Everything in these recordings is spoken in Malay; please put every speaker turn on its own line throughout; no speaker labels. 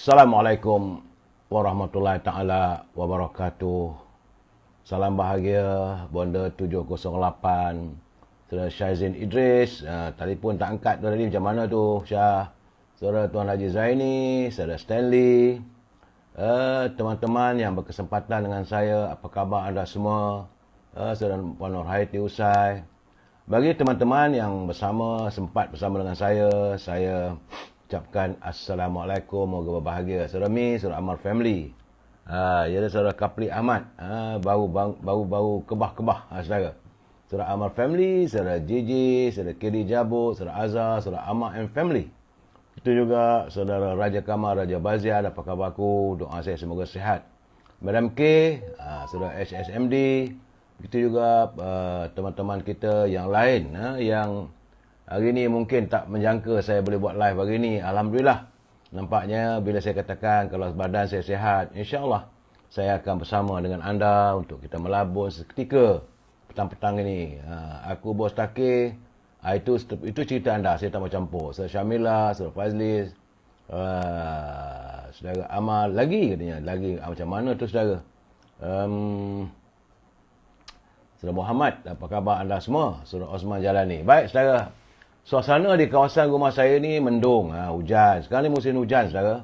Assalamualaikum warahmatullahi taala wabarakatuh. Salam bahagia Bonda 708. Saudara Syazin Idris, telefon tak angkat tu tadi, macam mana tu Syah? Saudara Tuan Haji Zaini, Saudara Stanley, teman-teman yang berkesempatan dengan saya, apa khabar anda semua? Saudara Puan Nurhaiti Usai. Bagi teman-teman yang sempat bersama dengan saya ucapkan Assalamualaikum, moga berbahagia. Saudara Mi, Saudara Amal Family. Jadi Saudara Kapli Ahmad, bau kebah-kebah, saudara. Saudara Amal Family, Saudara Gigi, Saudara Kiri Jabut, Saudara Azhar, Saudara Ahmad and Family. Itu juga Saudara Raja Kamal, Raja Baziar, apa khabarku? Doa saya semoga sihat. Madam K, Saudara HSMD. Begitu juga teman-teman kita yang lain yang hari ini mungkin tak menjangka saya boleh buat live hari ini. Alhamdulillah. Nampaknya bila saya katakan kalau badan saya sihat, insya-Allah saya akan bersama dengan anda untuk kita melabur seketika petang-petang ini. Aku Bos Takir, itu cerita anda, saya tak mau campur. Saudara Syamila, Saudara Fazli, Saudara Amal, lagi katanya. Lagi macam mana tu saudara? Saudara Muhammad, apa khabar anda semua? Saudara Osman Jalani. Baik saudara, suasana di kawasan rumah saya ni mendung, hujan. Sekarang ni musim hujan saudara.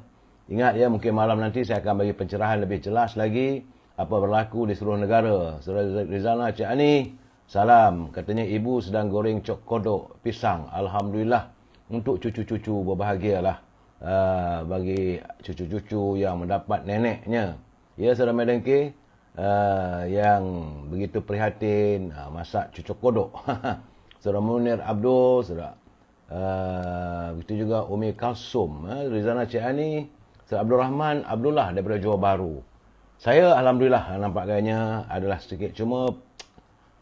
Ingat ya, mungkin malam nanti saya akan bagi pencerahan lebih jelas lagi apa berlaku di seluruh negara. Saudara Rizana Cik Ani, salam. Katanya ibu sedang goreng cok kodok pisang. Alhamdulillah, untuk cucu-cucu berbahagialah. Bagi cucu-cucu yang mendapat neneknya. Ya saudara Medan K, yang begitu prihatin masak cucuk kodok. Saudara Munir Abdul, saudara begitu juga Umi Kalsum, Rizana Cik Ani, Saudara Abdul Rahman Abdullah daripada Johor Bahru. Saya alhamdulillah nampak gayanya adalah sedikit, cuma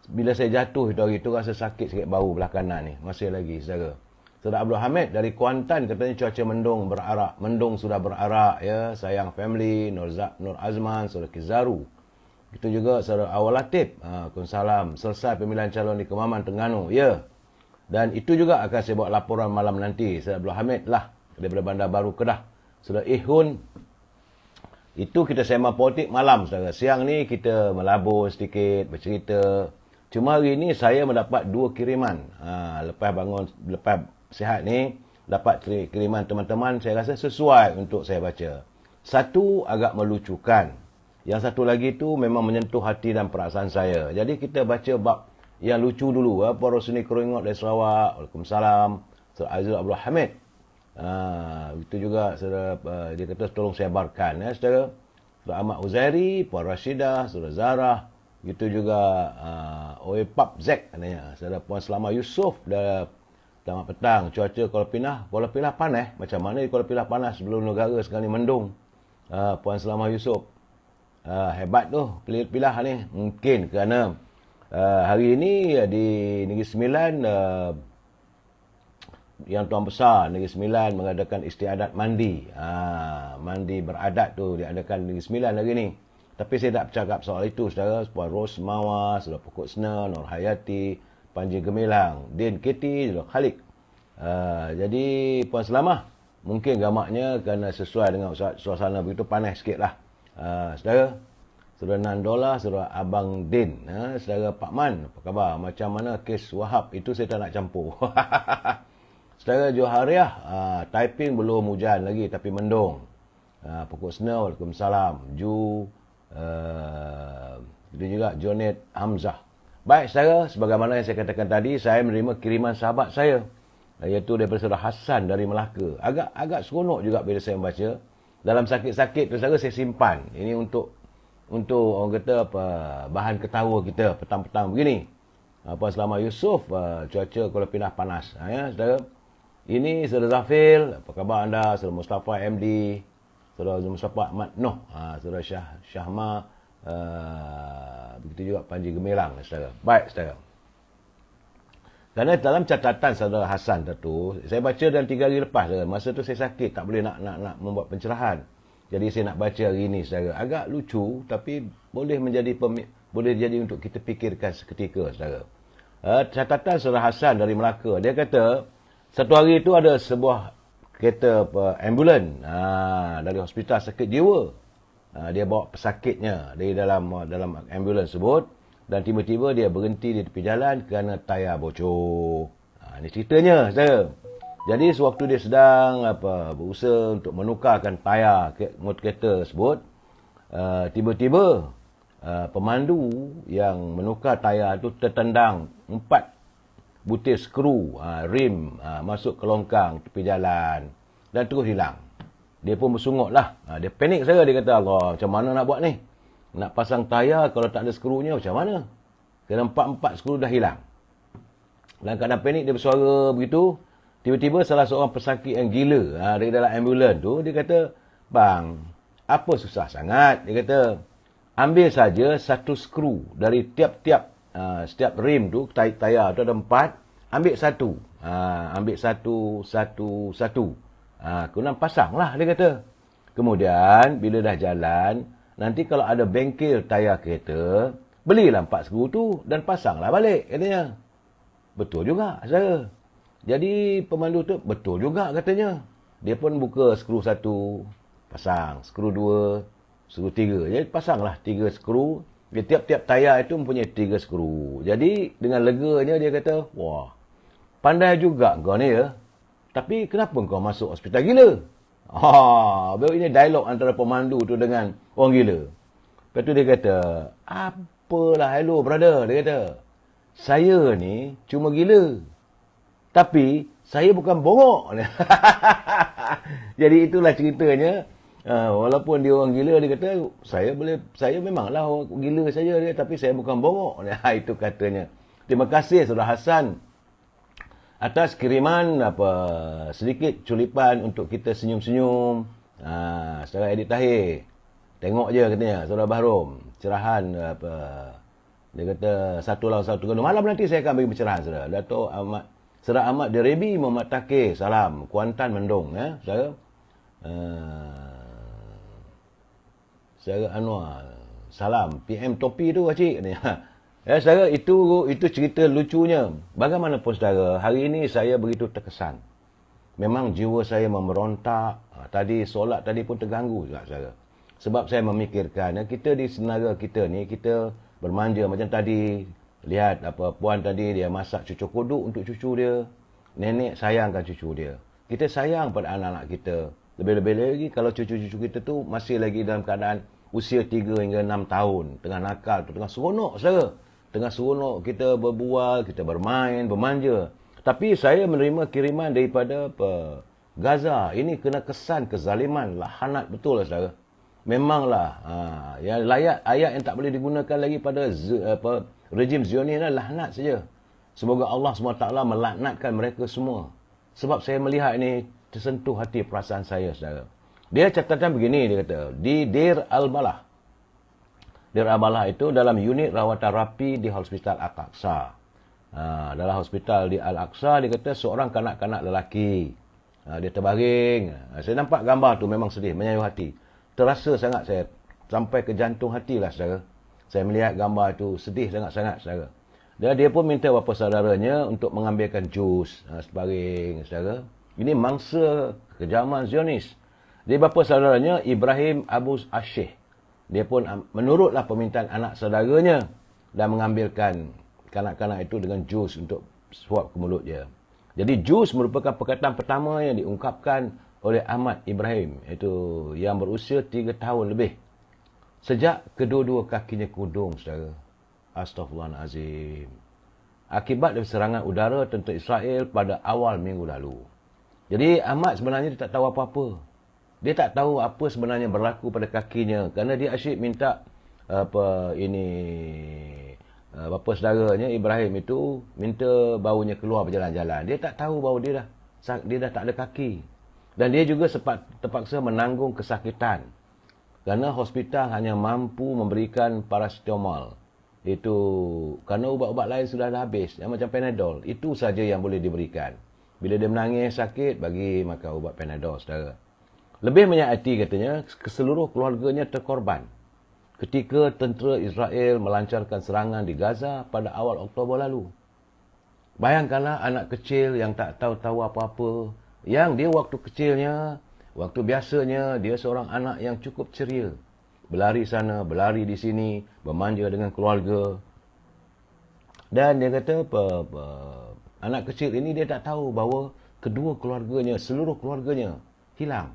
bila saya jatuh itu hari itu rasa sakit sikit bahu belah kanan ni, masih lagi saudara. Saudara Abdul Hamid dari Kuantan katanya cuaca mendung sudah berarak ya. Sayang Family, Nur Azman, Saudara Kizaru. Itu juga Saudara Awal Latif, Waalaikumsalam. Selesai pemilihan calon di Kemaman Terengganu. Ya. Dan itu juga akan saya buat laporan malam nanti. Saudara Abdul Hamid lah daripada Bandar Baru Kedah. Saudara Ihun, itu kita sembang politik malam saudara. Siang ni kita melabur sedikit, bercerita. Cuma hari ni saya mendapat 2 kiriman. Lepas sihat ni, dapat kiriman teman-teman, saya rasa sesuai untuk saya baca. Satu agak melucukan. Yang satu lagi tu memang menyentuh hati dan perasaan saya. Jadi kita baca bab yang lucu dulu. Para Rosni Keringok dari Sarawak. Waalaikumsalam. Saudara Azizul Abdul Hamid. Itu juga saudara, dia kata tolong sebarkan. Saudara Ahmad Uzairi, Puan Rashidah, Saudara Zarah. Itu juga Oepap Zek katanya. Saudara Puan Selama Yusof. Selamat petang. Cuaca Kuala Pilah panas. Macam mana di Kuala Pilah panas sebelum negara sekarang ni mendung. Puan Selama Yusof. Hebat tu Pilah ni. Mungkin kerana hari ini di Negeri Sembilan, yang Tuan Besar Negeri Sembilan mengadakan istiadat mandi. Mandi beradat tu diadakan di Negeri Sembilan hari ni. Tapi saya tak bercakap soal itu saudara. Puan Ros Mawa, Saudara Pokok Sena, Nur Hayati, Panji Gemilang, Din Keti, Saudara Khalik. Jadi Puan Selamah, mungkin gamaknya kerana sesuai dengan suasana begitu panas sikit lah. Saudara Nandola, Saudara Abang Din, Saudara Pak Man, apa khabar? Macam mana kes Wahab? Itu saya tak nak campur. Saudara Johariah, typing belum hujan lagi tapi mendung. Pokok Sena, Waalaikumsalam. Itu juga Jonet Hamzah. Baik saudara, sebagaimana yang saya katakan tadi, saya menerima kiriman sahabat saya, iaitu daripada Saudara Hassan dari Melaka. Agak seronok juga bila saya membaca. Dalam sakit-sakit tu saudara saya simpan. Ini untuk orang kata apa, bahan ketawa kita petang-petang begini. Puan Selamat Yusof, cuaca Kuala Pilah panas. Ya, saudara. Ini Saudara Zafil, apa khabar anda? Saudara Mustafa MD, Saudara Mustafa Ahmad Noh, Saudara Syahma, begitu juga Panji Gemilang, saudara. Baik, saudara. Kerana dalam catatan Saudara Hassan tu, saya baca dalam 3 hari lepas, saudara. Masa tu saya sakit, tak boleh nak membuat pencerahan. Jadi saya nak baca hari ini, saudara. Agak lucu, tapi boleh jadi untuk kita fikirkan seketika, saudara. Catatan Saudara Hassan dari Melaka, dia kata, satu hari itu ada sebuah kereta ambulan dari hospital sakit jiwa. Dia bawa pesakitnya dari dalam ambulan tersebut dan tiba-tiba dia berhenti di tepi jalan kerana tayar bocor. Ini ceritanya, saudara. Jadi sewaktu dia sedang berusaha untuk menukarkan tayar motor kereta tersebut, tiba-tiba pemandu yang menukar tayar itu tertendang 4 butir skru rim masuk ke longkang tepi jalan dan terus hilang. Dia pun bersungut lah. Dia panik saya. Dia kata, Allah, macam mana nak buat ni? Nak pasang tayar kalau tak ada skrunya macam mana? Kerana 4 skru dah hilang. Dalam keadaan panik dia bersuara begitu. Tiba-tiba salah seorang pesakit yang gila dari dalam ambulan tu, dia kata, bang, apa susah sangat? Dia kata, ambil saja 1 skru dari tiap-tiap setiap rim tu, tayar tu ada 4, ambil 1. Ambil 1. Kemudian pasanglah, dia kata. Kemudian, bila dah jalan, nanti kalau ada bengkel tayar kereta, belilah 4 skru tu dan pasanglah balik, katanya. Betul juga, saya. Jadi, pemandu tu, betul juga, katanya. Dia pun buka skru 1, pasang. Skru 2, skru 3. Jadi, pasanglah 3 skru. Tiap-tiap tayar itu mempunyai 3 skru. Jadi, dengan leganya, dia kata, wah, pandai juga kau ni ya. Tapi kenapa kau masuk hospital gila? Ini dialog antara pemandu tu dengan orang gila. Lepas tu dia kata, apalah, hello brother. Dia kata, saya ni cuma gila. Tapi, saya bukan bongok. Jadi itulah ceritanya. Walaupun dia orang gila, dia kata, saya memanglah orang gila saja. Tapi saya bukan bongok. Itu katanya. Terima kasih Saudara Hasan atas kiriman sedikit culipan untuk kita senyum-senyum. Saudara Edit Tahir, tengok je katanya Saudara Bahrom, cerahan dia kata 1 lawan 1 gandum. Malam nanti saya akan bagi pencerahan saudara. Dato' Saudara Ahmad Derebi Muhammad Takir, salam Kuantan Mendong saudara. Saudara Anwar, salam PM Topi tu pakcik katanya. Saudara, itu cerita lucunya. Bagaimanapun saudara, hari ini saya begitu terkesan. Memang jiwa saya memerontak. Tadi solat tadi pun terganggu juga saudara. Sebab saya memikirkan, kita di senaga kita ni, kita bermanja macam tadi. Lihat puan tadi dia masak cucuk kodok untuk cucu dia. Nenek sayangkan cucu dia. Kita sayang pada anak-anak kita. Lebih-lebih lagi kalau cucu-cucu kita tu masih lagi dalam keadaan usia 3 hingga 6 tahun. Tengah nakal tu, tengah seronok saudara. Tengah seronok kita berbual, kita bermain, bermanja. Tapi saya menerima kiriman daripada Gaza. Ini kena kesan kezaliman, lahanat betul lah saudara. Memanglah ayat yang tak boleh digunakan lagi pada rejim Zionis adalah lahanat saja. Semoga Allah SWT melaknatkan mereka semua. Sebab saya melihat ini tersentuh hati perasaan saya saudara. Dia catatan begini, dia kata, di Deir Al-Balah. Deir Al-Balah itu dalam unit rawatan rapi di Hospital Al-Aqsa. Dalam hospital di Al-Aqsa, dia kata seorang kanak-kanak lelaki. Dia terbaring. Saya nampak gambar tu memang sedih, menyayuh hati. Terasa sangat saya, sampai ke jantung hati lah saudara. Saya melihat gambar itu, sedih sangat-sangat saudara. Dan dia pun minta bapa saudaranya untuk mengambilkan jus terbaring saudara. Ini mangsa kejaman Zionis. Dia bapa saudaranya Ibrahim Abu Ashih. Dia pun menurutlah permintaan anak saudaranya dan mengambilkan kanak-kanak itu dengan jus untuk suap ke mulut dia. Jadi jus merupakan perkataan pertama yang diungkapkan oleh Ahmad Ibrahim, itu yang berusia 3 tahun lebih. Sejak kedua-dua kakinya kudung, saudara. Astaghfirullahalazim. Akibat dari serangan udara tentera Israel pada awal minggu lalu. Jadi Ahmad sebenarnya dia tak tahu apa-apa. Dia tak tahu apa sebenarnya berlaku pada kakinya. Kerana dia asyik minta bapa saudaranya Ibrahim itu minta baunya keluar berjalan-jalan. Dia tak tahu bahawa dia dah tak ada kaki. Dan dia juga terpaksa menanggung kesakitan. Kerana hospital hanya mampu memberikan paracetamol. Itu kerana ubat-ubat lain sudah dah habis. Yang macam Panadol. Itu saja yang boleh diberikan. Bila dia menangis sakit, bagi makan ubat Panadol, saudara. Lebih menyakiti katanya, seluruh keluarganya terkorban ketika tentera Israel melancarkan serangan di Gaza pada awal Oktober lalu. Bayangkanlah anak kecil yang tak tahu-tahu apa-apa, Yang dia waktu kecilnya, waktu biasanya, dia seorang anak yang cukup ceria. Berlari sana, berlari di sini, bermanja dengan keluarga. Dan dia kata, anak kecil ini dia tak tahu bahawa kedua keluarganya, seluruh keluarganya hilang.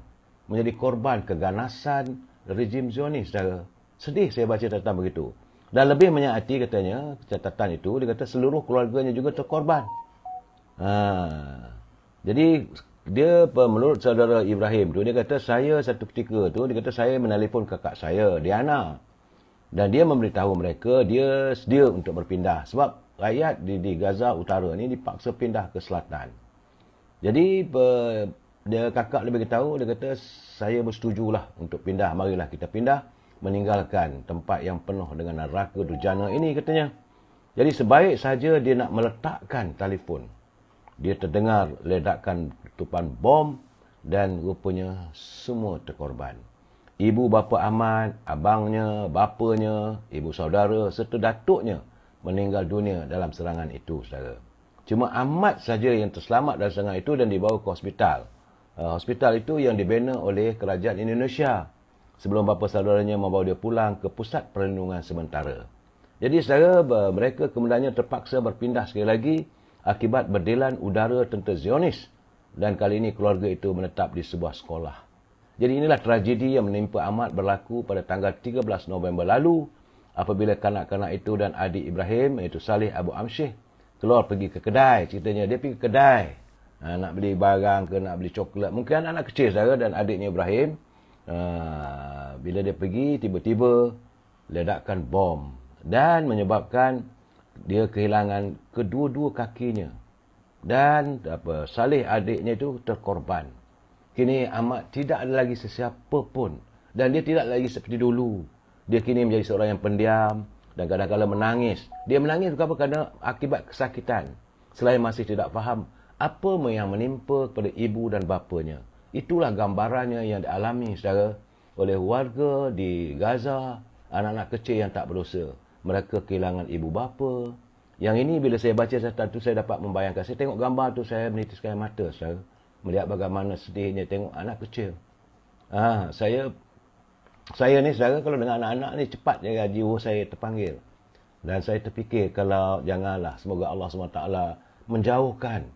Menjadi korban keganasan rejim Zionis. Sedih saya baca tentang begitu. Dan lebih menyakiti katanya, catatan itu, dia kata seluruh keluarganya juga terkorban. Jadi dia menurut saudara Ibrahim tu, dia kata saya satu ketika tu, dia kata saya menelpon kakak saya, Diana. Dan dia memberitahu mereka dia sedia untuk berpindah. Sebab rakyat di Gaza Utara ni dipaksa pindah ke selatan. Jadi dia kakak dia beritahu, dia kata saya bersetujulah untuk pindah. Marilah kita pindah, meninggalkan tempat yang penuh dengan neraka durjana ini katanya. Jadi sebaik saja dia nak meletakkan telefon, dia terdengar ledakan tutupan bom dan rupanya semua terkorban. Ibu bapa Ahmad, abangnya, bapanya, ibu saudara serta datuknya meninggal dunia dalam serangan itu, saudara. Cuma Ahmad saja yang terselamat dalam serangan itu dan dibawa ke hospital. Hospital itu yang dibina oleh kerajaan Indonesia sebelum bapa saudaranya membawa dia pulang ke pusat perlindungan sementara. Jadi saudara, mereka kemudiannya terpaksa berpindah sekali lagi akibat berdelan udara tentera Zionis. Dan kali ini keluarga itu menetap di sebuah sekolah. Jadi inilah tragedi yang menimpa Ahmad berlaku pada tanggal 13 November lalu apabila kanak-kanak itu dan adik Ibrahim, iaitu Saleh Abu Amsyih, keluar pergi ke kedai. Ceritanya dia pergi ke kedai. Nak beli barang ke nak beli coklat. Mungkin anak kecil saudara dan adiknya Ibrahim. Bila dia pergi, tiba-tiba ledakan bom. Dan menyebabkan dia kehilangan kedua-dua kakinya. Dan Saleh adiknya itu terkorban. Kini Ahmad tidak ada lagi sesiapa pun. Dan dia tidak lagi seperti dulu. Dia kini menjadi seorang yang pendiam. Dan kadang-kadang menangis. Dia menangis bukan kerana akibat kesakitan. Selain masih tidak faham apa yang menimpa kepada ibu dan bapanya. Itulah gambarannya yang dialami saudara oleh warga di Gaza. Anak-anak kecil yang tak berdosa. Mereka kehilangan ibu bapa. Yang ini bila saya baca catatan itu saya dapat membayangkan. Saya tengok gambar tu saya menitiskan air mata saudara. Melihat bagaimana sedihnya tengok anak kecil. Saya ni saudara kalau dengan anak-anak ni cepat je jiwa saya terpanggil. Dan saya terfikir kalau janganlah semoga Allah SWT menjauhkan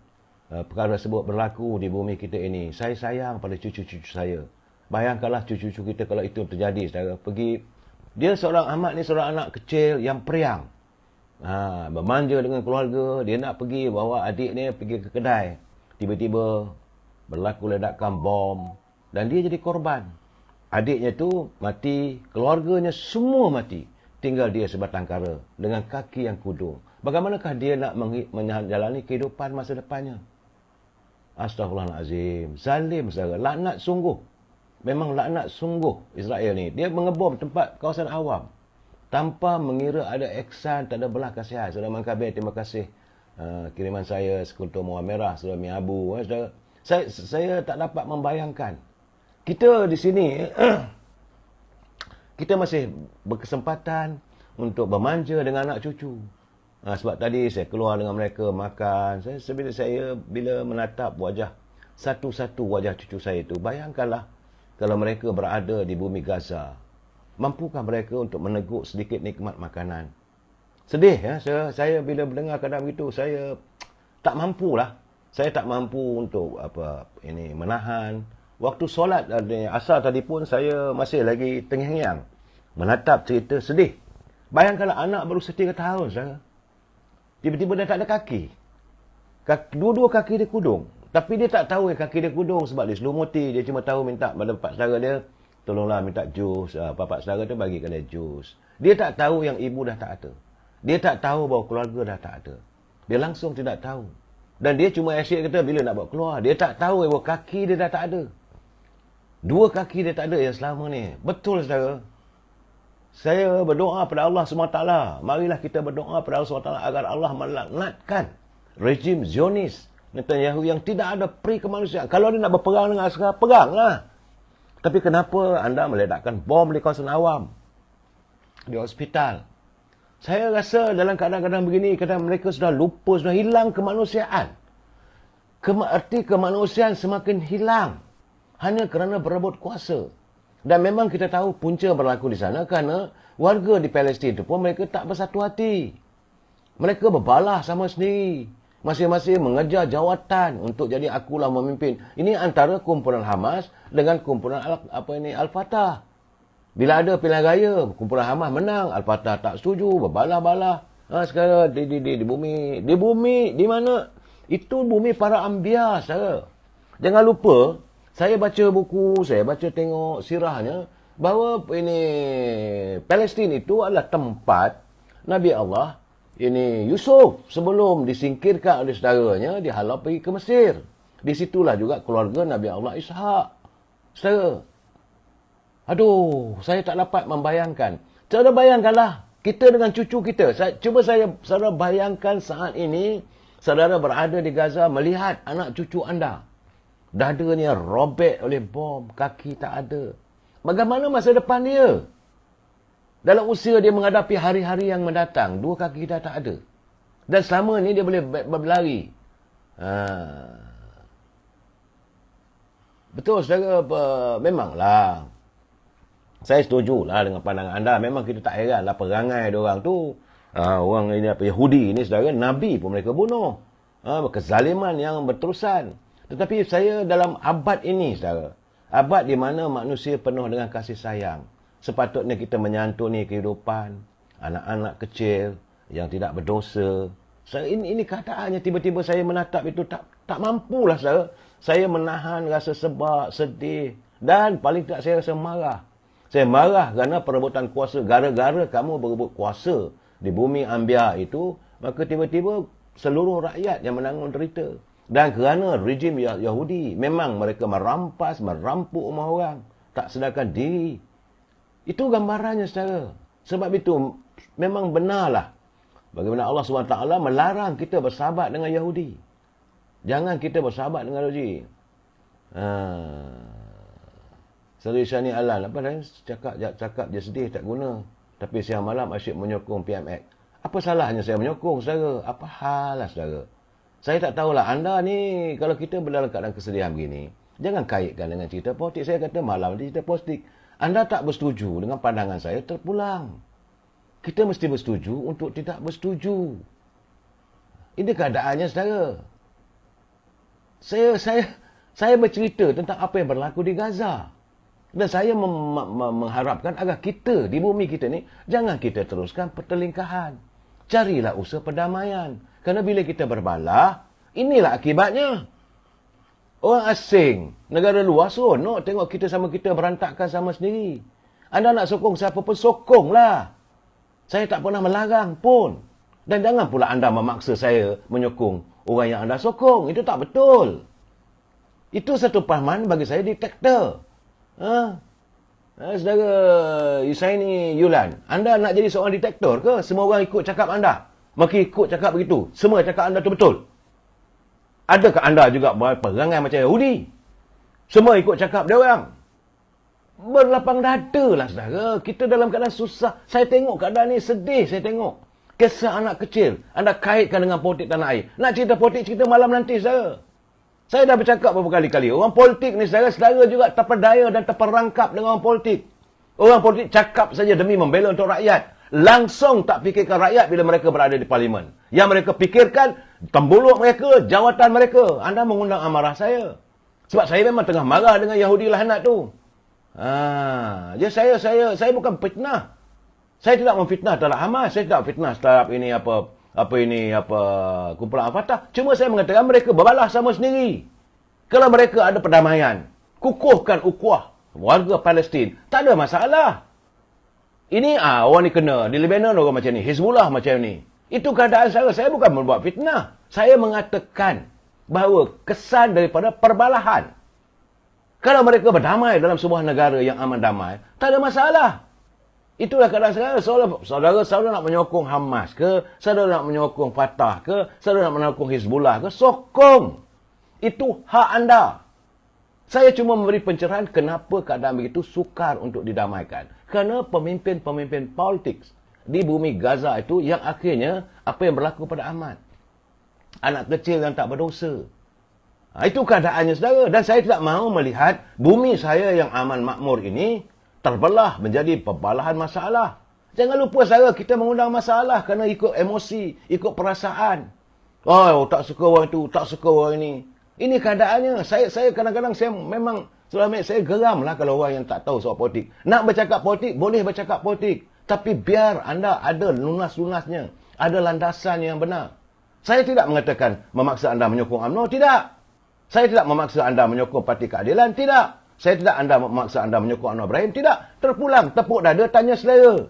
perkara tersebut berlaku di bumi kita ini. Saya sayang pada cucu-cucu saya. Bayangkanlah cucu-cucu kita kalau itu terjadi saudara. Dia seorang Ahmad ni seorang anak kecil yang periang. Bermanja dengan keluarga, dia nak pergi bawa adik ni pergi ke kedai. Tiba-tiba berlaku ledakan bom dan dia jadi korban. Adiknya tu mati, keluarganya semua mati. Tinggal dia sebatang kara dengan kaki yang kudung. Bagaimanakah dia nak menjalani kehidupan masa depannya? Astaghfirullahalazim. Zalim saudara, laknat sungguh. Memang laknat sungguh Israel ni. Dia mengebom tempat kawasan awam. Tanpa mengira ada ihsan, tak ada belah kasihan. Saudara Mangkabir, terima kasih. Kiriman saya sekuntum mawar merah, saudara Mi Abu. Saudara, saya tak dapat membayangkan. Kita di sini, kita masih berkesempatan untuk bermanja dengan anak cucu. Sebab tadi saya keluar dengan mereka makan. Bila menatap wajah, satu-satu wajah cucu saya itu, bayangkanlah kalau mereka berada di bumi Gaza. Mampukah mereka untuk meneguk sedikit nikmat makanan? Sedih ya, saya bila mendengar keadaan begitu, saya tak mampulah. Saya tak mampu untuk menahan. Waktu solat asar tadi pun saya masih lagi tengah-tengah menatap cerita sedih. Bayangkanlah anak baru 3 tahun saudara. Tiba-tiba dia tak ada kaki. Dua-dua kaki dia kudung. Tapi dia tak tahu kaki dia kudung sebab dia selumuti. Dia cuma tahu minta pada pak saudara dia, tolonglah minta jus. Bapak saudara tu bagikan dia jus. Dia tak tahu yang ibu dah tak ada. Dia tak tahu bahawa keluarga dah tak ada. Dia langsung tidak tahu. Dan dia cuma asyik kata bila nak bawa keluar. Dia tak tahu bahawa kaki dia dah tak ada. 2 kaki dia tak ada yang selama ni. Betul saudara. Saya berdoa pada Allah SWT. Marilah kita berdoa pada Allah SWT agar Allah melaknatkan rejim Zionis Netanyahu yang tidak ada peri kemanusiaan. Kalau dia nak berperang dengan Israel, peranglah. Tapi kenapa anda meledakkan bom di kawasan awam? Di hospital. Saya rasa dalam keadaan-keadaan begini, kadang mereka sudah lupa, sudah hilang kemanusiaan. Erti kemanusiaan semakin hilang hanya kerana berebut kuasa. Dan memang kita tahu punca berlaku di sana kerana warga di Palestin itu pun mereka tak bersatu hati. Mereka berbalah sama sendiri. Masing-masing mengejar jawatan untuk jadi akulah memimpin. Ini antara kumpulan Hamas dengan kumpulan Al-Fatah. Bila ada pilihan raya, kumpulan Hamas menang, Al-Fatah tak setuju, berbalah-balah. Sekarang di bumi, di mana? Itu bumi para anbiya, saudara. Jangan lupa, saya baca buku, saya baca tengok sirahnya, bahawa ini Palestin itu adalah tempat Nabi Allah, ini Yusuf, sebelum disingkirkan oleh saudaranya, dihalau pergi ke Mesir. Di situlah juga keluarga Nabi Allah Ishak. Saudara, aduh, saya tak dapat membayangkan. Saudara bayangkanlah, kita dengan cucu kita. Saudara bayangkan saat ini, saudara berada di Gaza melihat anak cucu anda. Dadanya robek oleh bom, kaki tak ada. Bagaimana masa depan dia? Dalam usia dia menghadapi hari-hari yang mendatang, dua kaki dah tak ada. Dan selama ni dia boleh berlari. Betul, saudara, memanglah. Saya setujulah dengan pandangan anda. Memang kita tak heranlah perangai diorang tu. Orang ini Yahudi ini, saudara, Nabi pun mereka bunuh. Kezaliman yang berterusan. Tetapi saya dalam abad ini, saudara, abad di mana manusia penuh dengan kasih sayang, sepatutnya kita menyantuni kehidupan anak-anak kecil yang tidak berdosa. Ini keadaannya, tiba-tiba saya menatap itu tak mampulah, saudara. Saya menahan rasa sebab, sedih, dan paling tak saya rasa marah. Saya marah kerana perebutan kuasa. Gara-gara kamu berebut kuasa di bumi Anbiya itu, maka tiba-tiba seluruh rakyat yang menanggung derita. Dan kerana rejim Yahudi, memang mereka merampas, merampuk rumah orang, tak sedarkan diri. Itu gambarannya, saudara. Sebab itu, memang benarlah bagaimana Allah SWT melarang kita bersahabat dengan Yahudi. Jangan kita bersahabat dengan Yahudi. Saudara Syani Alan, apa dah? Cakap dia sedih, tak guna. Tapi siang malam asyik menyokong PMX. Apa salahnya saya menyokong, saudara? Apa hal lah, saudara? Saya tak tahulah, anda ni, kalau kita dalam keadaan kesedihan begini, jangan kaitkan dengan cerita politik. Saya kata malam ni cerita politik. Anda tak bersetuju dengan pandangan saya, terpulang. Kita mesti bersetuju untuk tidak bersetuju. Ini keadaannya, saudara. Saya bercerita tentang apa yang berlaku di Gaza. Dan saya mengharapkan agar kita, di bumi kita ni, jangan kita teruskan pertelingkahan. Carilah usaha perdamaian. Kerana bila kita berbalah, inilah akibatnya. Orang asing, negara luar seronok tengok kita sama kita berantakan sama sendiri. Anda nak sokong siapa pun, sokonglah. Saya tak pernah melarang pun. Dan jangan pula anda memaksa saya menyokong orang yang anda sokong. Itu tak betul. Itu satu pahaman bagi saya diktator. Saudara Yusaini Yulan, anda nak jadi seorang diktator ke? Semua orang ikut cakap anda. Maka ikut cakap begitu. Semua cakap anda tu betul. Adakah anda juga perangai macam Yahudi? Semua ikut cakap dia orang. Berlapang dada lah, saudara. Kita dalam keadaan susah. Saya tengok keadaan ni sedih, saya tengok. Kisah anak kecil. Anda kaitkan dengan politik tanah air. Nak cerita politik, cerita malam nanti, saudara. Saya dah bercakap beberapa kali-kali. Orang politik ni, saudara juga terpedaya dan terperangkap dengan orang politik. Orang politik cakap saja demi membela untuk rakyat. Langsung tak fikirkan rakyat bila mereka berada di parlimen. Yang mereka fikirkan, tembuluk mereka, jawatan mereka. Anda mengundang amarah saya. Sebab saya memang tengah marah dengan Yahudi lahanat tu. Saya bukan fitnah. Saya tidak memfitnah terhadap Hamas. Saya tidak fitnah terhadap ini kumpulan Al-Fatah. Cuma saya mengatakan mereka berbalah sama sendiri. Kalau mereka ada perdamaian, kukuhkan ukhuwah warga Palestin, tak ada masalah. Ini orang ni kena. Di Lebanon orang macam ni. Hizbullah macam ni. Itu keadaan saya. Saya bukan membuat fitnah. Saya mengatakan bahawa kesan daripada perbalahan. Kalau mereka berdamai dalam sebuah negara yang aman damai, tak ada masalah. Itulah keadaan sekarang. Saudara nak menyokong Hamas ke? Saudara nak menyokong Fatah ke? Saudara nak menyokong Hizbullah ke? Sokong. Itu hak anda. Saya cuma memberi pencerahan kenapa keadaan begitu sukar untuk didamaikan. Kerana pemimpin-pemimpin politik di bumi Gaza itu yang akhirnya apa yang berlaku pada Ahmad. Anak kecil yang tak berdosa. Itu keadaannya saudara. Dan saya tidak mahu melihat bumi saya yang aman makmur ini terbelah menjadi pembalahan masalah. Jangan lupa saudara, kita mengundang masalah kerana ikut emosi, ikut perasaan. Oh, tak suka orang itu, tak suka orang ini. Ini keadaannya. Saya kadang-kadang saya memang selama saya geram lah kalau orang yang tak tahu soal politik. Nak bercakap politik, boleh bercakap politik. Tapi biar anda ada lunas-lunasnya. Ada landasan yang benar. Saya tidak mengatakan memaksa anda menyokong UMNO, tidak. Saya tidak memaksa anda menyokong Parti Keadilan, tidak. Saya tidak memaksa anda menyokong Anwar Ibrahim, tidak. Terpulang, tepuk dada, tanya selera.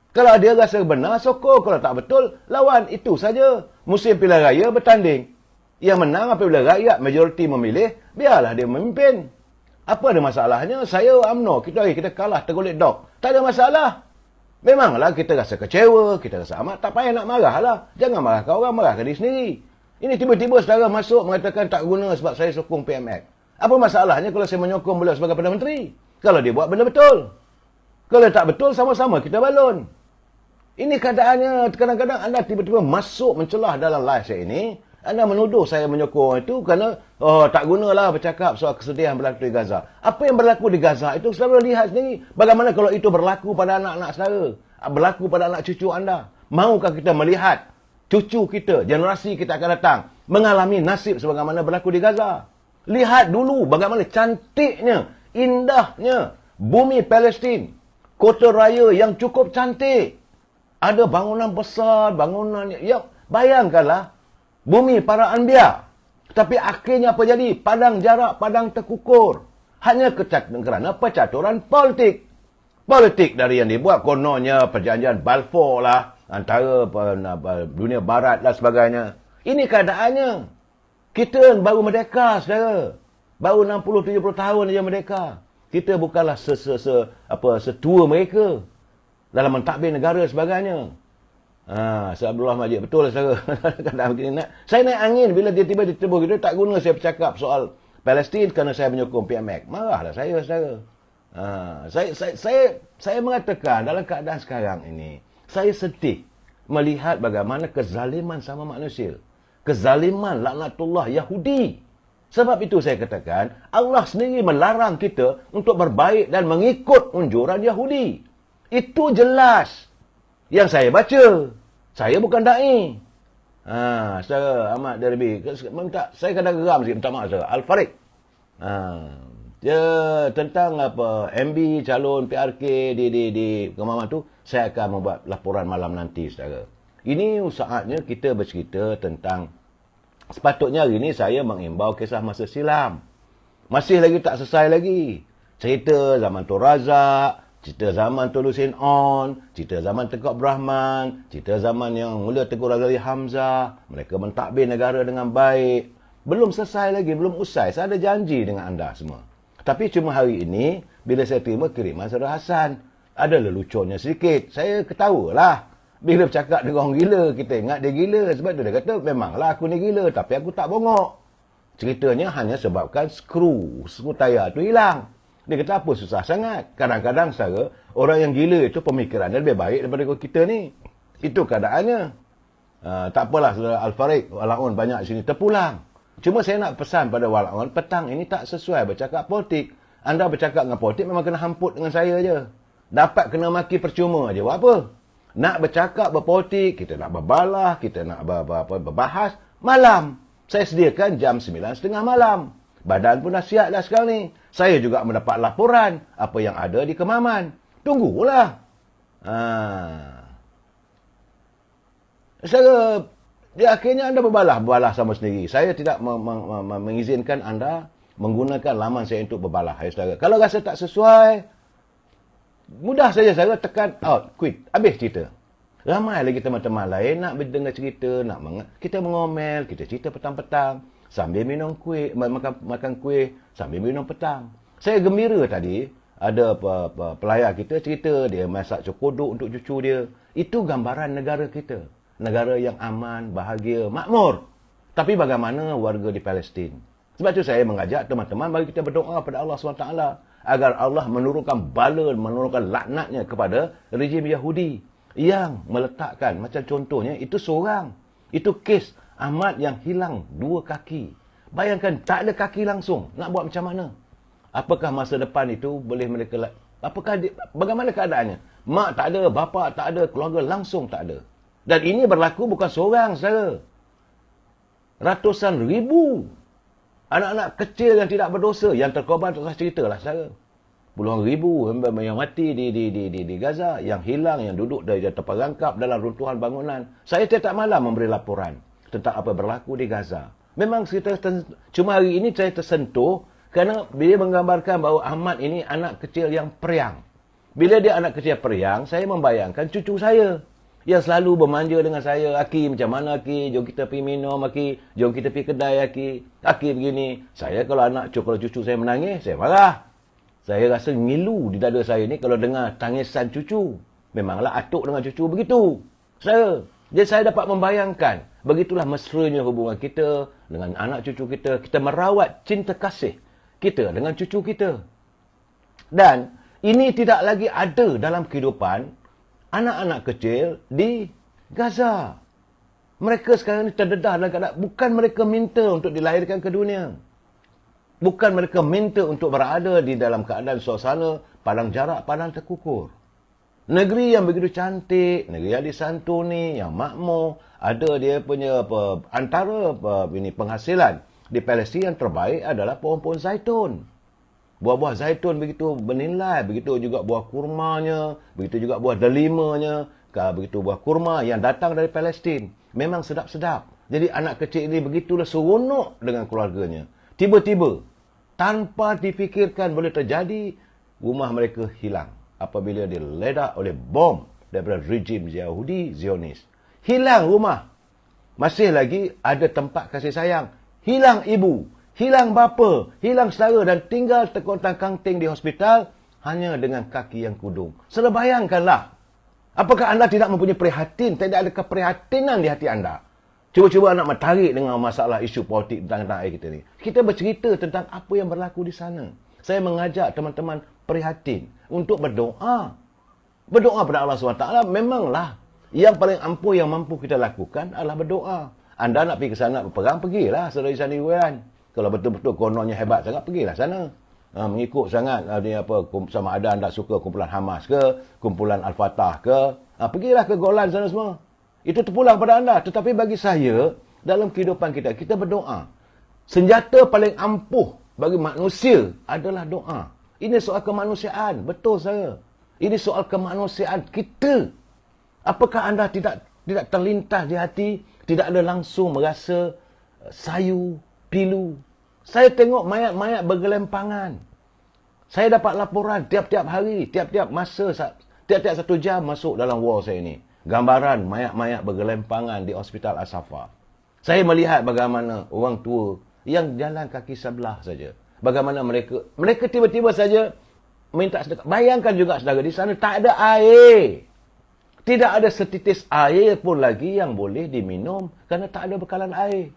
Kalau dia rasa benar, sokong. Kalau tak betul, lawan. Itu saja. Musim pilihan raya bertanding. Yang menang apabila rakyat majoriti memilih, biarlah dia memimpin. Apa ada masalahnya? Saya UMNO, kita kalah tergolek dog. Tak ada masalah. Memanglah kita rasa kecewa, kita rasa amat, tak payah nak marah lah. Jangan marahkan orang, marahkan diri sendiri. Ini tiba-tiba saudara masuk mengatakan tak guna sebab saya sokong PMX. Apa masalahnya kalau saya menyokong beliau sebagai Perdana Menteri? Kalau dia buat benda betul. Kalau tak betul, sama-sama kita balon. Ini keadaannya, kadang-kadang anda tiba-tiba masuk mencelah dalam live saya ini. Anda menuduh saya menyokong itu kerana tak gunalah bercakap soal kesedihan berlaku di Gaza. Apa yang berlaku di Gaza itu saudara lihat sendiri. Bagaimana kalau itu berlaku pada anak-anak saudara? Berlaku pada anak cucu anda? Maukah kita melihat cucu kita, generasi kita akan datang mengalami nasib sebagaimana berlaku di Gaza? Lihat dulu bagaimana cantiknya, indahnya bumi Palestin. Kota raya yang cukup cantik. Ada bangunan besar, bangunan yang bayangkanlah bumi para anbiya. Tapi akhirnya apa jadi? Padang jarak, padang terkukur. Hanya kerana percaturan politik. Politik dari yang dibuat kononnya perjanjian Balfour lah. Antara dunia barat dan sebagainya. Ini keadaannya. Kita baru merdeka, saudara. Baru 60-70 tahun saja merdeka. Kita bukanlah setua mereka. Dalam mentadbir negara sebagainya. Saya Abdullah Majid. Betul lah saudara. Saya naik angin bila dia tiba-tiba gitu. Tak guna saya bercakap soal Palestin kerana saya menyokong PMX. Marahlah saya, saudara. Saya mengatakan dalam keadaan sekarang ini, saya sedih melihat bagaimana kezaliman sama manusia. Kezaliman laknatullah Yahudi. Sebab itu saya katakan, Allah sendiri melarang kita untuk berbaik dan mengikut unjuran Yahudi. Itu jelas. Yang saya baca. Saya bukan da'i. Saudara Ahmad Derby. Saya kadang geram sikit, minta maaf saudara. Al-Farid. Dia tentang MB calon PRK di Kemaman tu, saya akan membuat laporan malam nanti saudara. Ini saatnya kita bercerita tentang, sepatutnya hari ini saya mengimbau kisah masa silam. Masih lagi tak selesai lagi. Cerita zaman Tun Razak, cerita zaman Tun Lusin On, cerita zaman Tengku Abdul Rahman, cerita zaman yang mula Tengku Razali Hamzah. Mereka mentadbir negara dengan baik. Belum selesai lagi, belum usai. Saya ada janji dengan anda semua. Tapi cuma hari ini, bila saya terima kiriman saudara Hasan, ada leluconnya sedikit. Saya ketawalah. Bila bercakap dengan orang gila, kita ingat dia gila. Sebab dia kata, memanglah aku ni gila, tapi aku tak bongok. Ceritanya hanya sebabkan skru tayar tu hilang. Dia kata, apa susah sangat? Kadang-kadang saudara, orang yang gila itu pemikirannya lebih baik daripada kita ni. Itu keadaannya. Tak apalah saudara Al-Farid, Walaun banyak sini terpulang. Cuma saya nak pesan pada Walaun, petang ini tak sesuai bercakap politik. Anda bercakap dengan politik memang kena hamput dengan saya je. Dapat kena maki percuma je. Buat apa? Nak bercakap berpolitik, kita nak berbalah, kita nak berbahas, malam. Saya sediakan jam 9.30 malam. Badan pun dah siap dah sekarang ni. Saya juga mendapat laporan apa yang ada di Kemaman. Tunggulah. Saya akhirnya anda berbalah sama sendiri. Saya tidak mengizinkan anda menggunakan laman saya untuk berbalah. Saudara. Kalau rasa tak sesuai, mudah saja saya tekan out, quit. Habis cerita. Ramai lagi teman-teman lain nak dengar cerita, kita mengomel, kita cerita petang-petang sambil minum kuih, makan kuih sambil minum petang. Saya gembira tadi ada pelayar kita cerita dia masak cokodok untuk cucu dia. Itu gambaran negara kita. Negara yang aman, bahagia, makmur. Tapi bagaimana warga di Palestin? Sebab itu saya mengajak teman-teman bagi kita berdoa pada Allah SWT agar Allah menurunkan bala, menurunkan laknatnya kepada rejim Yahudi yang meletakkan, macam contohnya, itu seorang. Itu kes Ahmad yang hilang 2 kaki. Bayangkan, tak ada kaki langsung. Nak buat macam mana? Apakah masa depan itu boleh mereka... Bagaimana keadaannya? Mak tak ada, bapa tak ada, keluarga langsung tak ada. Dan ini berlaku bukan seorang, saudara. Ratusan ribu anak-anak kecil yang tidak berdosa, yang terkorban, tak usah ceritalah, saudara. Puluhan ribu yang mati di Gaza, yang hilang, yang duduk dari terperangkap dalam runtuhan bangunan. Saya setiap malam memberi laporan tentang apa berlaku di Gaza. Memang cuma hari ini saya tersentuh kerana dia menggambarkan bahawa Ahmad ini anak kecil yang periang. Bila dia anak kecil periang, saya membayangkan cucu saya yang selalu bermanja dengan saya. Aki, macam mana Aki? Jom kita pergi minum Aki. Jom kita pergi kedai Aki. Aki begini. Saya kalau cucu saya menangis, saya marah. Saya rasa ngilu di dada saya ni kalau dengar tangisan cucu. Memanglah atuk dengan cucu begitu. Jadi saya dapat membayangkan, begitulah mesranya hubungan kita dengan anak cucu kita. Kita merawat cinta kasih kita dengan cucu kita. Dan ini tidak lagi ada dalam kehidupan anak-anak kecil di Gaza. Mereka sekarang ni terdedah dalam keadaan, bukan mereka minta untuk dilahirkan ke dunia. Bukan mereka minta untuk berada di dalam keadaan suasana padang jarak, padang terkukur. Negeri yang begitu cantik, negeri yang disantuni, yang makmur, ada dia punya antara penghasilan di Palestin yang terbaik adalah pohon-pohon zaitun. Buah-buah zaitun begitu bernilai, begitu juga buah kurmanya, begitu juga buah delimanya, begitu buah kurma yang datang dari Palestin. Memang sedap-sedap. Jadi anak kecil ini begitulah seronok dengan keluarganya. Tiba-tiba, tanpa dipikirkan boleh terjadi, rumah mereka hilang apabila diledak oleh bom daripada rejim Yahudi Zionis. Hilang rumah. Masih lagi ada tempat kasih sayang. Hilang ibu, hilang bapa, hilang saudara dan tinggal terkontang-kanting di hospital hanya dengan kaki yang kudung. Sila bayangkanlah. Apakah anda tidak mempunyai prihatin? Tidak ada keprihatinan di hati anda? Cuba-cuba nak menarik dengan masalah isu politik tentang air kita ni. Kita bercerita tentang apa yang berlaku di sana. Saya mengajak teman-teman prihatin untuk berdoa. Berdoa pada Allah SWT memanglah yang paling ampuh yang mampu kita lakukan adalah berdoa. Anda nak pergi ke sana berperang, pergilah saudara sana Iwan. Kalau betul-betul kononnya hebat sangat, pergilah sana. Mengikut sangat sama ada anda suka kumpulan Hamas ke, kumpulan Al-Fatah ke, pergilah ke Golan sana semua. Itu terpulang pada anda. Tetapi bagi saya, dalam kehidupan kita, kita berdoa. Senjata paling ampuh bagi manusia adalah doa. Ini soal kemanusiaan. Betul saya. Ini soal kemanusiaan kita. Apakah anda tidak terlintas di hati, tidak ada langsung merasa sayu, pilu? Saya tengok mayat-mayat bergelempangan. Saya dapat laporan tiap-tiap hari, tiap-tiap masa, tiap-tiap 1 jam masuk dalam wall saya ini. Gambaran mayat-mayat bergelempangan di Hospital Al-Safa. Saya melihat bagaimana orang tua yang jalan kaki sebelah saja. Bagaimana mereka tiba-tiba saja minta sedekah. Bayangkan juga saudara, di sana tak ada air. Tidak ada setitis air pun lagi yang boleh diminum kerana tak ada bekalan air.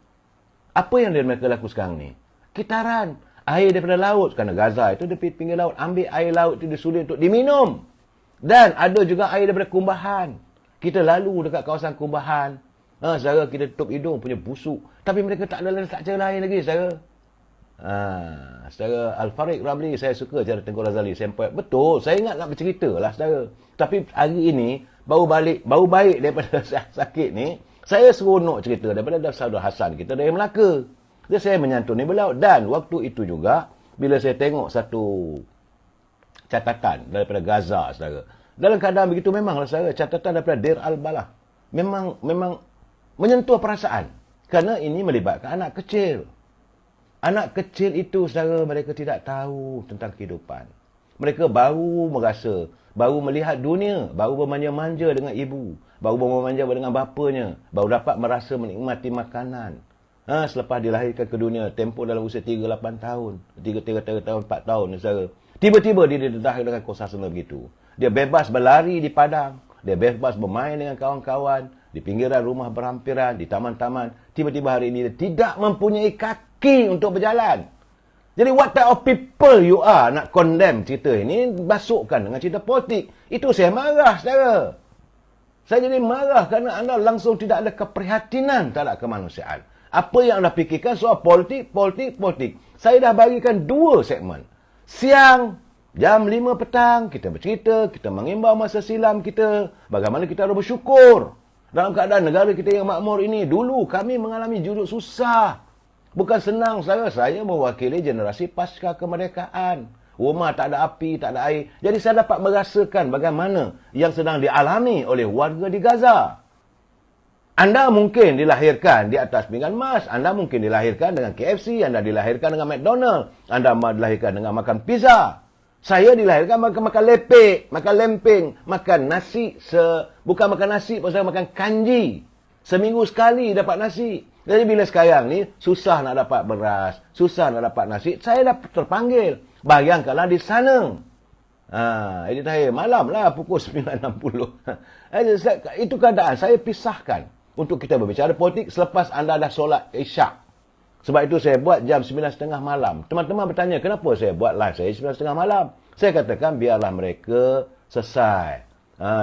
Apa yang mereka lakukan sekarang ni? Kitaran air daripada laut. Kerana Gaza itu di pinggir laut. Ambil air laut itu disulit untuk diminum. Dan ada juga air daripada kumbahan. Kita lalu dekat kawasan kumbahan. Saudara, kita tutup hidung punya busuk. Tapi mereka tak ada cara lain lagi, saudara. Saudara Al-Fariq Ramli, saya suka cara Tengku Razali. Betul, saya ingat nak bercerita lah, saudara. Tapi hari ini, baru baik daripada sakit ni, saya seronok cerita daripada saudara Hasan kita dari Melaka. Jadi saya menyantuni beliau. Dan waktu itu juga, bila saya tengok satu catatan daripada Gaza, saudara. Dalam keadaan begitu memanglah saudara, catatan daripada Deir Al-Balah. Memang menyentuh perasaan. Kerana ini melibatkan anak kecil. Anak kecil itu, saudara, mereka tidak tahu tentang kehidupan. Mereka baru merasa, baru melihat dunia, baru bermanja-manja dengan ibu, baru bermanja dengan bapanya, baru dapat merasa menikmati makanan. Selepas dilahirkan ke dunia, tempoh dalam usia 3-8 tahun, 3 tahun, 4 tahun, saudara. Tiba-tiba dia didedah dengan suasana begitu. Dia bebas berlari di padang, dia bebas bermain dengan kawan-kawan, di pinggiran rumah berhampiran, di taman-taman. Tiba-tiba hari ini dia tidak mempunyai kaki untuk berjalan. Jadi what type of people you are nak condemn cerita ini, masukkan dengan cerita politik. Itu saya marah, saudara. Saya jadi marah kerana anda langsung tidak ada keprihatinan terhadap kemanusiaan. Apa yang anda fikirkan soal politik. Saya dah bagikan 2 segmen. Siang, jam 5 petang, kita bercerita, kita mengimbau masa silam kita, bagaimana kita harus bersyukur. Dalam keadaan negara kita yang makmur ini, dulu kami mengalami juduk susah. Bukan senang, saya mewakili generasi pasca kemerdekaan. Rumah tak ada api, tak ada air. Jadi saya dapat merasakan bagaimana yang sedang dialami oleh warga di Gaza. Anda mungkin dilahirkan di atas pinggan emas. Anda mungkin dilahirkan dengan KFC. Anda dilahirkan dengan McDonald. Anda dilahirkan dengan makan pizza. Saya dilahirkan makan lepek, makan lempeng, makan nasi. Bukan makan nasi, pasal makan kanji. Seminggu sekali dapat nasi. Jadi bila sekarang ni, susah nak dapat beras, susah nak dapat nasi, saya dah terpanggil. Bayangkanlah di sana. Edit saya, malam lah pukul 9.60. Itu keadaan, saya pisahkan. Untuk kita berbicara politik selepas anda dah solat isyak. Sebab itu saya buat jam 9.30 malam. Teman-teman bertanya, kenapa saya buat live saya 9.30 malam? Saya katakan, biarlah mereka selesai.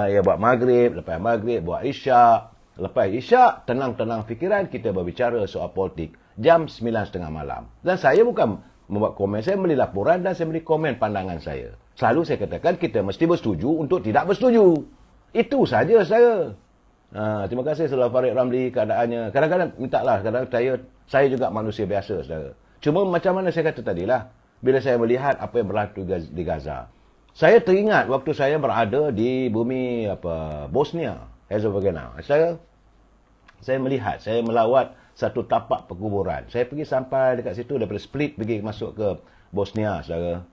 Ya buat maghrib, lepas maghrib, buat isyak. Lepas isyak, tenang-tenang fikiran, kita berbicara soal politik. Jam 9.30 malam. Dan saya bukan membuat komen, saya beri laporan dan saya beri komen pandangan saya. Selalu saya katakan, kita mesti bersetuju untuk tidak bersetuju. Itu saja saya. Terima kasih Saudara Farid Ramli keadaannya. Kadang-kadang mintalah, kadang-kadang saya juga manusia biasa, saudara. Cuma macam mana saya kata tadilah, bila saya melihat apa yang berlaku di Gaza. Saya teringat waktu saya berada di bumi Bosnia, Herzegovina. Saya melihat, saya melawat satu tapak perkuburan. Saya pergi sampai dekat situ daripada Split pergi masuk ke Bosnia, saudara.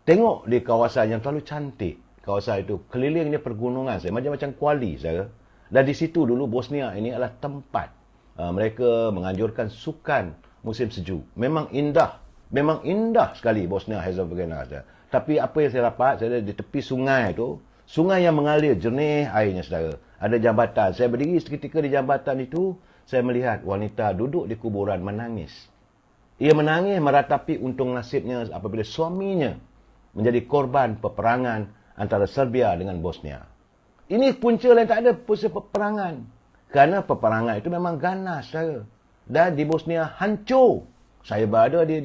Tengok di kawasan yang terlalu cantik. Kawasan itu kelilingnya pergunungan, macam-macam kuali, saudara. Dan di situ dulu Bosnia ini adalah tempat mereka menganjurkan sukan musim sejuk. Memang indah sekali Bosnia Herzegovina. Tapi apa yang saya dapat, saya di tepi sungai tu, sungai yang mengalir jernih airnya, saudara. Ada jambatan. Saya berdiri seketika di jambatan itu, saya melihat wanita duduk di kuburan menangis. Ia menangis meratapi untung nasibnya apabila suaminya menjadi korban peperangan antara Serbia dengan Bosnia. Ini punca lain tak ada punca peperangan. Kerana peperangan itu memang ganas, saudara. Dan di Bosnia hancur. Saya berada di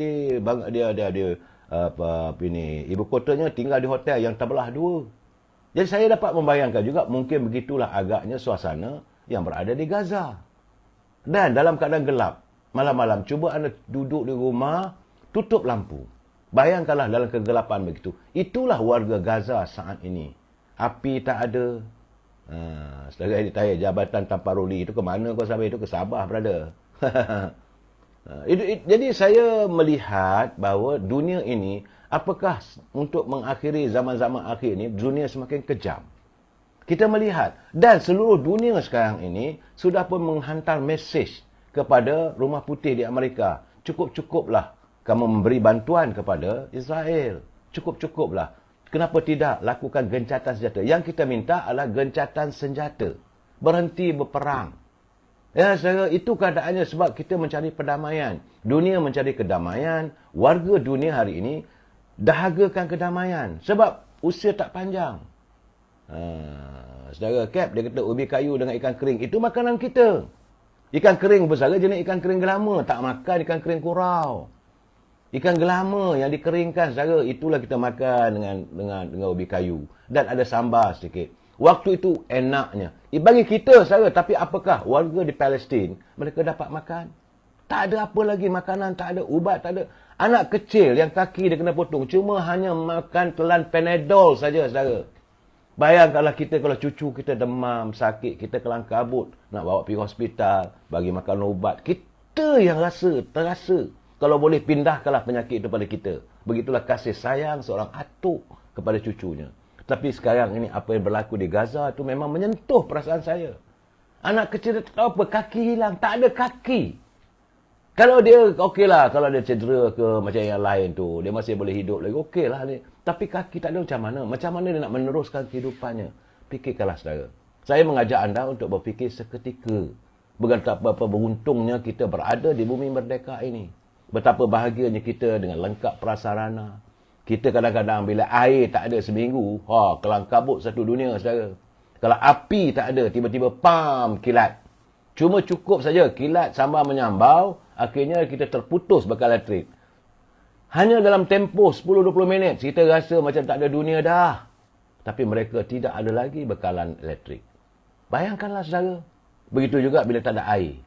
ibu kotanya, tinggal di hotel yang terbelah 2. Jadi saya dapat membayangkan juga mungkin begitulah agaknya suasana yang berada di Gaza. Dan dalam keadaan gelap, malam-malam cuba anda duduk di rumah, tutup lampu. Bayangkanlah dalam kegelapan begitu. Itulah warga Gaza saat ini. Api tak ada. Setelah ditanya jabatan tanpa roli itu ke mana kau sampai? Itu ke Sabah, brother. Jadi saya melihat bahawa dunia ini, apakah untuk mengakhiri zaman-zaman akhir ini, dunia semakin kejam. Kita melihat, dan seluruh dunia sekarang ini sudah pun menghantar mesej kepada Rumah Putih di Amerika. Cukup-cukuplah kamu memberi bantuan kepada Israel. Cukup-cukuplah. Kenapa tidak lakukan gencatan senjata? Yang kita minta adalah gencatan senjata. Berhenti berperang. Ya, saudara, itu keadaannya sebab kita mencari perdamaian. Dunia mencari kedamaian. Warga dunia hari ini dahagakan kedamaian. Sebab usia tak panjang. Saudara Cap, dia kata ubi kayu dengan ikan kering. Itu makanan kita. Ikan kering besar jenis ikan kering gelama. Tak makan ikan kering kurau. Ikan gelama yang dikeringkan, saudara, itulah kita makan dengan ubi kayu. Dan ada sambal sedikit. Waktu itu enaknya. Bagi kita, saudara, tapi apakah warga di Palestin, mereka dapat makan? Tak ada apa lagi makanan, tak ada ubat, tak ada. Anak kecil yang kaki dia kena potong, cuma hanya makan telan Panadol saja, saudara. Bayangkanlah kita kalau cucu kita demam, sakit, kita kelang kabut, nak bawa pergi hospital, bagi makan ubat. Kita yang terasa. Kalau boleh pindahkanlah penyakit itu pada kita. Begitulah kasih sayang seorang atuk kepada cucunya. Tapi sekarang ini apa yang berlaku di Gaza itu memang menyentuh perasaan saya. Anak kecil dia tak tahu apa, kaki hilang, tak ada kaki. Kalau dia, okeylah, kalau dia cedera ke macam yang lain tu, dia masih boleh hidup lagi, okeylah ni. Tapi kaki tak ada macam mana? Macam mana dia nak meneruskan kehidupannya? Fikirkanlah, saudara. Saya mengajak anda untuk berfikir seketika. Betapa beruntungnya kita berada di bumi merdeka ini. Betapa bahagianya kita dengan lengkap prasarana. Kita kadang-kadang bila air tak ada seminggu, kelang kabut satu dunia, saudara. Kalau api tak ada, tiba-tiba kilat. Cuma cukup saja kilat sambil menyambau, Akhirnya kita terputus bekalan elektrik. Hanya dalam tempoh 10-20 minit, kita rasa macam tak ada dunia dah. Tapi mereka tidak ada lagi bekalan elektrik. Bayangkanlah saudara. Begitu juga bila tak ada air.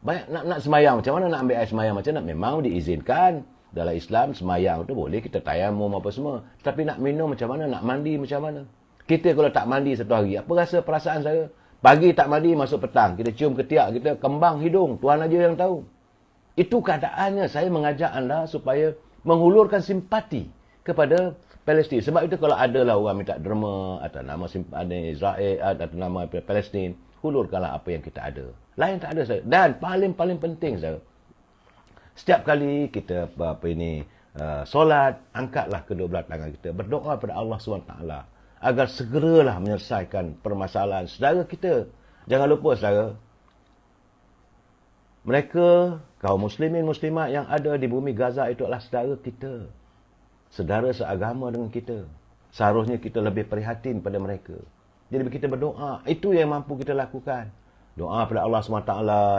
Nak semayang, macam mana nak ambil air semayang? Macam nak memang diizinkan. Dalam Islam, semayang tu boleh, kita tayamum apa semua. Tapi nak minum macam mana? Nak mandi macam mana? Kita kalau tak mandi satu hari, apa rasa perasaan saya? Pagi tak mandi, masuk petang. Kita cium ketiak, kita kembang hidung. Tuhan aja yang tahu. Itu keadaannya. Saya mengajak anda supaya menghulurkan simpati kepada Palestin. Sebab itu kalau adalah orang minta derma atau nama simpati Israel atau nama Palestin, hulurkanlah apa yang kita ada. Lain tak ada saya. Dan paling penting saya, setiap kali kita solat, angkatlah kedua belah tangan kita, berdoa kepada Allah SWT agar segeralah menyelesaikan permasalahan saudara kita. Jangan lupa saudara, mereka kaum muslimin muslimat yang ada di bumi Gaza itu adalah saudara kita. Saudara seagama dengan kita. Seharusnya kita lebih prihatin pada mereka. Jadi kita berdoa, itu yang mampu kita lakukan. Doa pada Allah SWT,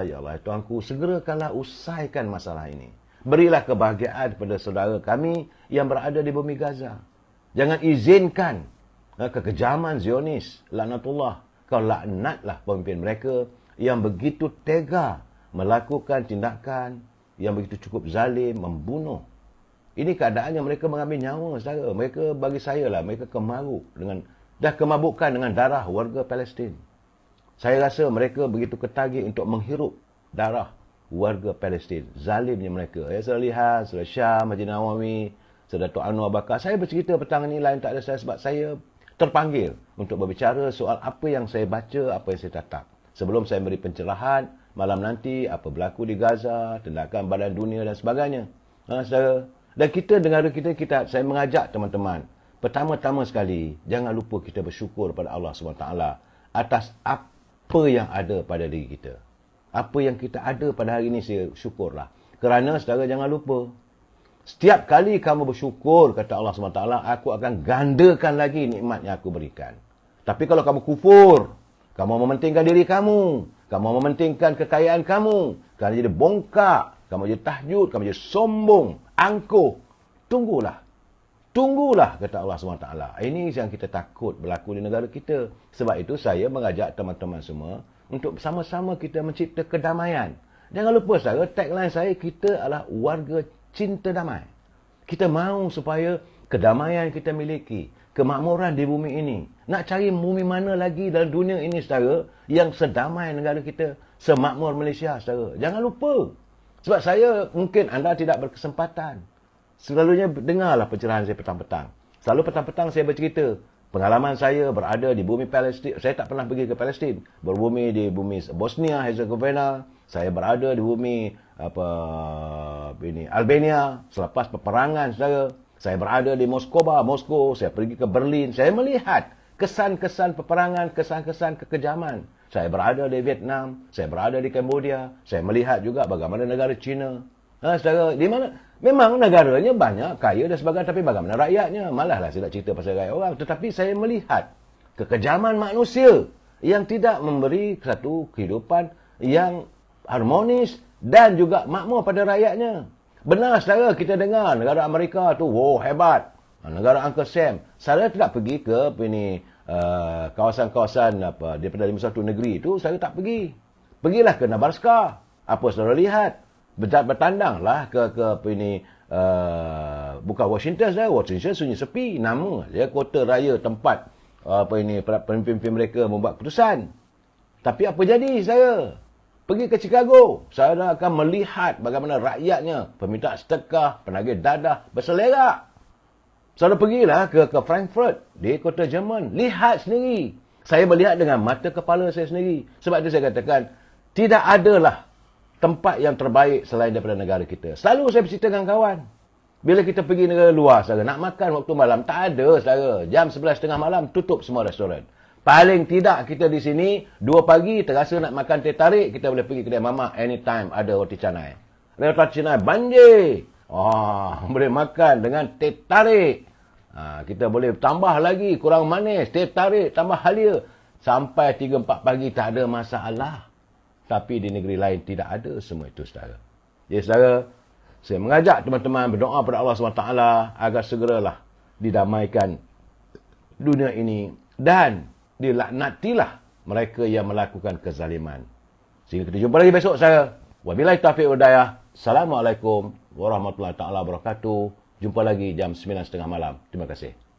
ya Allah Tuhanku, segerakanlah usaikan masalah ini. Berilah kebahagiaan kepada saudara kami yang berada di bumi Gaza. Jangan izinkan kekejaman Zionis, laknatullah. Kau laknatlah pemimpin mereka yang begitu tega melakukan tindakan yang begitu cukup zalim, membunuh. Ini keadaannya mereka mengambil nyawa saudara. Mereka bagi saya lah, mereka dah kemabukan dengan darah warga Palestin. Saya rasa mereka begitu ketagih untuk menghirup darah warga Palestin. Zalimnya mereka. Saya lihat, Saudara Syam, Haji Nawawi, Saudara Datuk Anwar Bakar. Saya bercerita petang ini lain tak ada saya sebab saya terpanggil untuk berbicara soal apa yang saya baca, apa yang saya tatap. Sebelum saya beri pencerahan, malam nanti apa berlaku di Gaza, tindakan Badan Dunia dan sebagainya. Saudara. Dan kita, negara kita, saya mengajak teman-teman. Pertama-tama sekali, jangan lupa kita bersyukur kepada Allah SWT atas apa yang ada pada diri kita. Apa yang kita ada pada hari ini, saya syukurlah. Kerana, saudara, jangan lupa. Setiap kali kamu bersyukur, kata Allah SWT, aku akan gandakan lagi nikmat yang aku berikan. Tapi kalau kamu kufur, kamu mementingkan diri kamu, kamu mementingkan kekayaan kamu, kamu jadi bongkak, kamu jadi tahjud, kamu jadi sombong, angkuh, tunggulah, kata Allah SWT. Ini yang kita takut berlaku di negara kita. Sebab itu saya mengajak teman-teman semua untuk bersama-sama kita mencipta kedamaian. Jangan lupa saudara, tagline saya, kita adalah warga cinta damai. Kita mahu supaya kedamaian kita miliki, kemakmuran di bumi ini. Nak cari bumi mana lagi dalam dunia ini saudara, yang sedamai negara kita, semakmur Malaysia saudara. Jangan lupa. Sebab saya, mungkin anda tidak berkesempatan. Selalunya dengarlah pencerahan saya petang-petang. Selalu petang-petang saya bercerita. Pengalaman saya berada di bumi Palestin. Saya tak pernah pergi ke Palestin. Berbumi di bumi Bosnia, Herzegovina. Saya berada di bumi Albania. Selepas peperangan saudara. Saya berada di Moskow. Saya pergi ke Berlin. Saya melihat kesan-kesan peperangan, kesan-kesan kekejaman. Saya berada di Vietnam. Saya berada di Cambodia. Saya melihat juga bagaimana negara China. Saudara, di mana? Memang negaranya banyak, kaya dan sebagainya, tapi bagaimana rakyatnya? Malahlah saya nak cerita pasal rakyat orang. Tetapi saya melihat kekejaman manusia yang tidak memberi satu kehidupan yang harmonis dan juga makmur pada rakyatnya. Benar saudara, kita dengar negara Amerika tu, wow hebat. Negara Uncle Sam. Saya tidak pergi ke kawasan-kawasan daripada 51 negeri itu, saya tak pergi. Pergilah ke Nebraska. Apa saudara lihat? Bertandanglah ke bukan Washington saja. Washington sunyi sepi, nama dia kota raya tempat pemimpin mereka membuat keputusan. Tapi apa jadi saya pergi ke Chicago, saya akan melihat bagaimana rakyatnya, peminta sedekah, penagih dadah berselerak. Saya pergilah ke Frankfurt di kota Jerman, lihat sendiri. Saya melihat dengan mata kepala saya sendiri. Sebab itu saya katakan tidak adalah tempat yang terbaik selain daripada negara kita. Selalu saya bercerita dengan kawan. Bila kita pergi negara luar, saudara, nak makan waktu malam, tak ada, saudara. Jam 11.30 malam, tutup semua restoran. Paling tidak kita di sini, 2 pagi, terasa nak makan teh tarik, kita boleh pergi kedai mamak, anytime ada roti canai. Roti canai banjir. Boleh makan dengan teh tarik. Kita boleh tambah lagi, kurang manis, teh tarik, tambah halia. Sampai 3-4 pagi, tak ada masalah. Tapi di negeri lain tidak ada semua itu, saudara. Jadi saudara, saya mengajak teman-teman berdoa pada Allah SWT agar segeralah didamaikan dunia ini dan dilaknatilah mereka yang melakukan kezaliman. Sehingga kita jumpa lagi besok saya. Wabillahi taufiq wal hidayah. Assalamualaikum warahmatullahi taala wabarakatuh. Jumpa lagi jam 9.30 malam. Terima kasih.